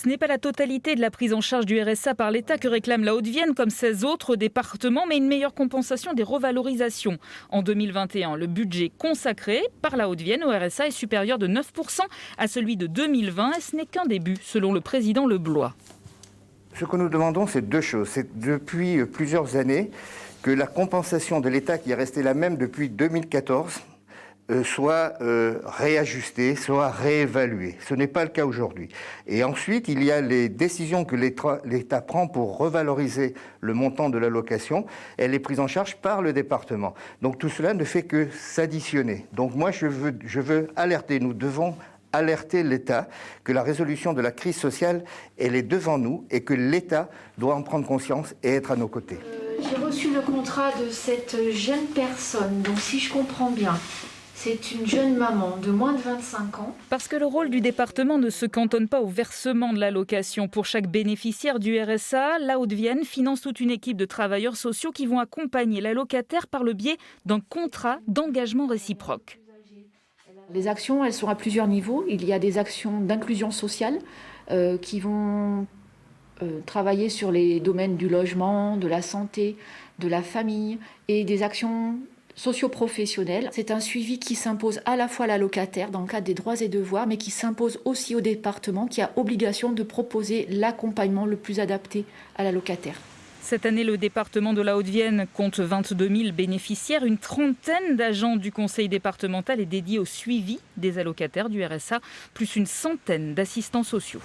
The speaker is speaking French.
Ce n'est pas la totalité de la prise en charge du RSA par l'État que réclame la Haute-Vienne, comme 16 autres départements, mais une meilleure compensation des revalorisations. En 2021, le budget consacré par la Haute-Vienne au RSA est supérieur de 9% à celui de 2020 et ce n'est qu'un début, selon le président Leblois. Ce que nous demandons, c'est deux choses. C'est depuis plusieurs années que la compensation de l'État, qui est restée la même depuis 2014, soit réajustée, soit réévaluée. Ce n'est pas le cas aujourd'hui. Et ensuite, il y a les décisions que l'État prend pour revaloriser le montant de l'allocation. Elle est prise en charge par le département. Donc tout cela ne fait que s'additionner. Donc moi, je veux alerter, nous devons alerter l'État que la résolution de la crise sociale, elle est devant nous et que l'État doit en prendre conscience et être à nos côtés. J'ai reçu le contrat de cette jeune personne, donc si je comprends bien, c'est une jeune maman de moins de 25 ans. Parce que le rôle du département ne se cantonne pas au versement de l'allocation. Pour chaque bénéficiaire du RSA, la Haute-Vienne finance toute une équipe de travailleurs sociaux qui vont accompagner l'allocataire par le biais d'un contrat d'engagement réciproque. Les actions, elles sont à plusieurs niveaux. Il y a des actions d'inclusion sociale qui vont travailler sur les domaines du logement, de la santé, de la famille et des actions socio-professionnelles. C'est un suivi qui s'impose à la fois à l'allocataire dans le cadre des droits et devoirs, mais qui s'impose aussi au département qui a obligation de proposer l'accompagnement le plus adapté à l'allocataire. Cette année, le département de la Haute-Vienne compte 22 000 bénéficiaires. Une trentaine d'agents du conseil départemental est dédiée au suivi des allocataires du RSA, plus une centaine d'assistants sociaux.